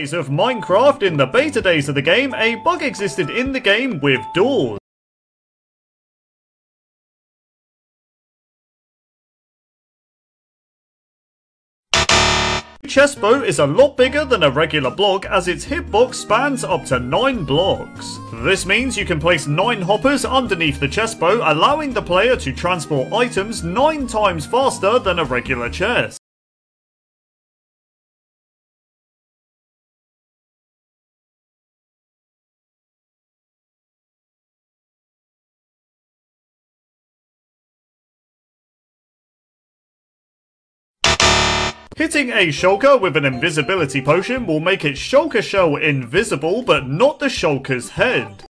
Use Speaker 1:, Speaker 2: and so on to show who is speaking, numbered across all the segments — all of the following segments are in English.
Speaker 1: days of Minecraft, in the beta days of the game, a bug existed in the game with doors. Chestboat is a lot bigger than a regular block, as its hitbox spans up to 9 blocks. This means you can place 9 hoppers underneath the chestboat, allowing the player to transport items 9 times faster than a regular chest. Hitting a shulker with an invisibility potion will make its shulker shell invisible, but not the shulker's head.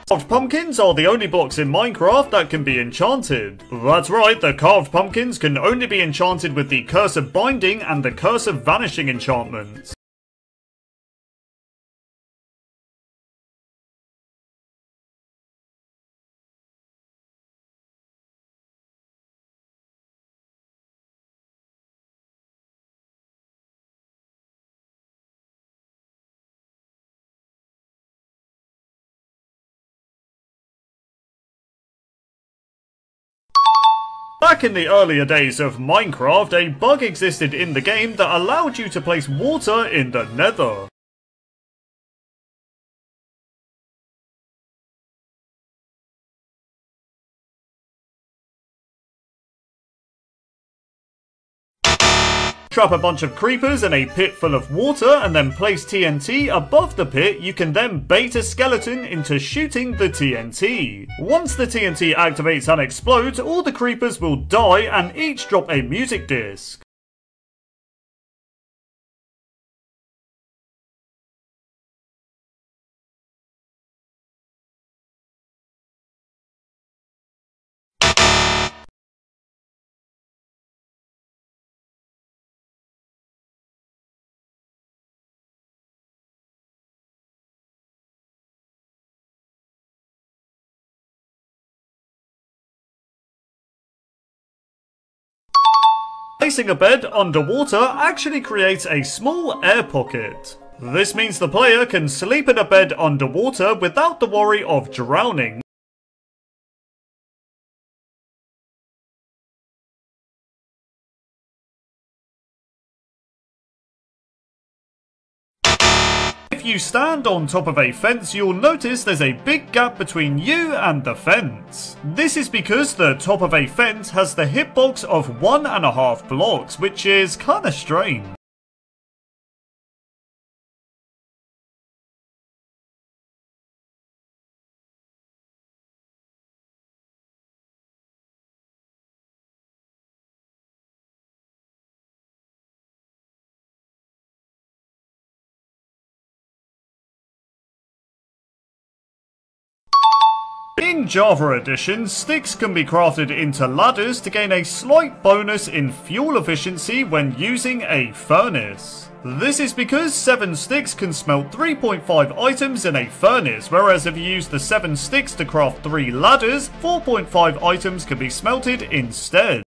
Speaker 1: Carved pumpkins are the only blocks in Minecraft that can be enchanted. That's right, the carved pumpkins can only be enchanted with the Curse of Binding and the Curse of Vanishing enchantments. Back in the earlier days of Minecraft, a bug existed in the game that allowed you to place water in the Nether. Trap a bunch of creepers in a pit full of water and then place TNT above the pit. You can then bait a skeleton into shooting the TNT. Once the TNT activates and explodes, all the creepers will die and each drop a music disc. Placing a bed underwater actually creates a small air pocket. This means the player can sleep in a bed underwater without the worry of drowning. If you stand on top of a fence, you'll notice there's a big gap between you and the fence. This is because the top of a fence has the hitbox of 1.5 blocks, which is kinda strange. In Java Edition, sticks can be crafted into ladders to gain a slight bonus in fuel efficiency when using a furnace. This is because 7 sticks can smelt 3.5 items in a furnace, whereas if you use the 7 sticks to craft 3 ladders, 4.5 items can be smelted instead.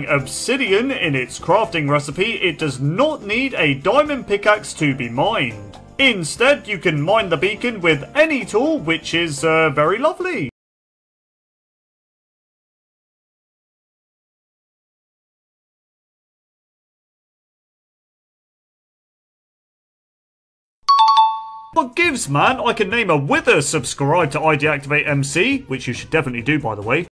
Speaker 1: Obsidian in its crafting recipe, it does not need a diamond pickaxe to be mined. Instead, you can mine the beacon with any tool, which is very lovely. What gives, man? I can name a Wither subscribe to iDeactivate MC, which you should definitely do, by the way.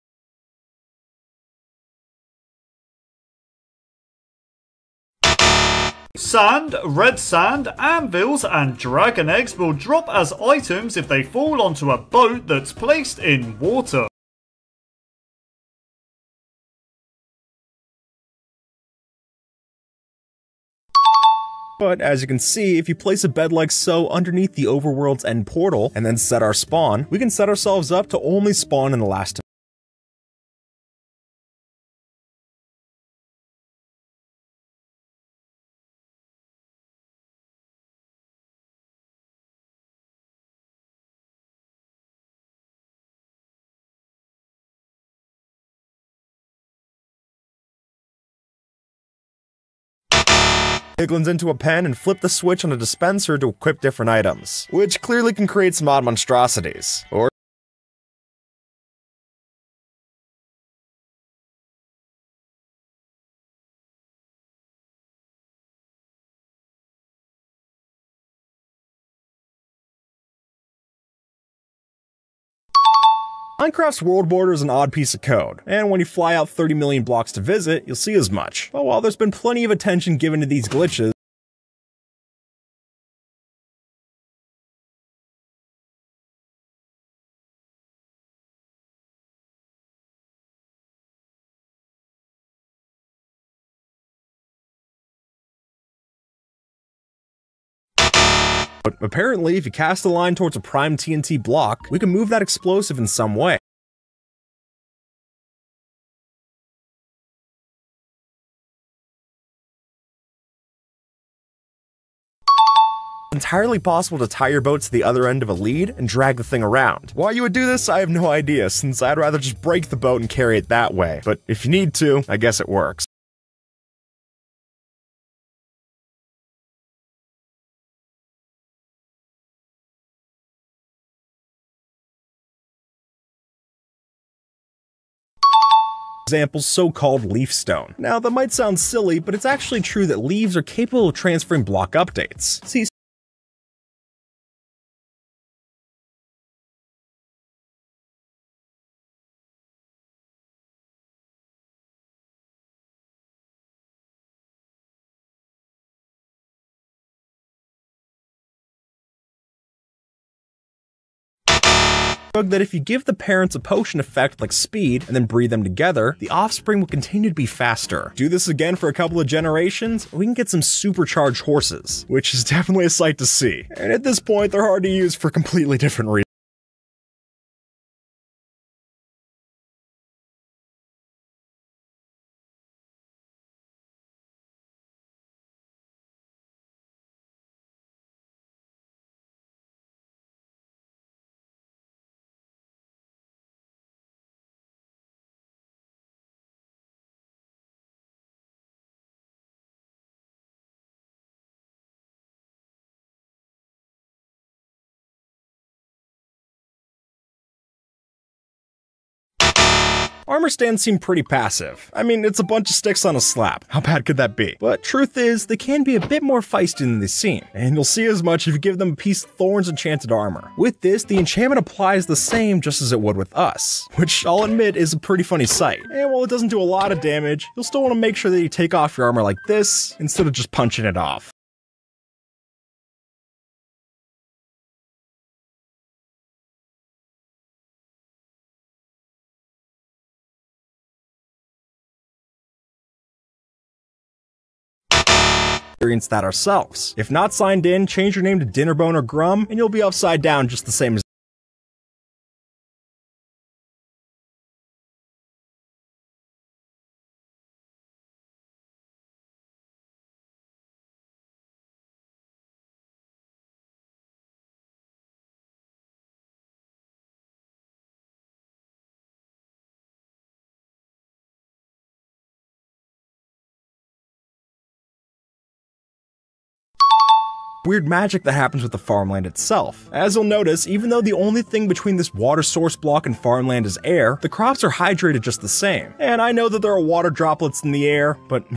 Speaker 1: Sand, red sand, anvils, and dragon eggs will drop as items if they fall onto a boat that's placed in water.
Speaker 2: But as you can see, if you place a bed like so underneath the overworld's end portal, and then set our spawn, we can set ourselves up to only spawn in the last. Piglins into a pen and flip the switch on a dispenser to equip different items, which clearly can create some odd monstrosities. Or Minecraft's world border is an odd piece of code, and when you fly out 30 million blocks to visit, you'll see as much. But while there's been plenty of attention given to these glitches, but apparently if you cast a line towards a prime TNT block, we can move that explosive in some way. It's entirely possible to tie your boat to the other end of a lead and drag the thing around. Why you would do this, I have no idea, since I'd rather just break the boat and carry it that way. But if you need to, I guess it works. Example, so-called leaf stone. Now that might sound silly, but it's actually true that leaves are capable of transferring block updates. See, that if you give the parents a potion effect like speed and then breed them together, the offspring will continue to be faster. Do this again for a couple of generations, we can get some supercharged horses, which is definitely a sight to see. And at this point, they're hard to use for completely different reasons. Armor stands seem pretty passive. I mean, it's a bunch of sticks on a slab. How bad could that be? But truth is, they can be a bit more feisty than they seem, and you'll see as much if you give them a piece of Thorn's enchanted armor. With this, the enchantment applies the same just as it would with us, which I'll admit is a pretty funny sight. And while it doesn't do a lot of damage, you'll still want to make sure that you take off your armor like this, instead of just punching it off. Experience that ourselves. If not signed in, change your name to Dinnerbone or Grum, and you'll be upside down just the same as weird magic that happens with the farmland itself. As you'll notice, even though the only thing between this water source block and farmland is air, the crops are hydrated just the same. And I know that there are water droplets in the air, but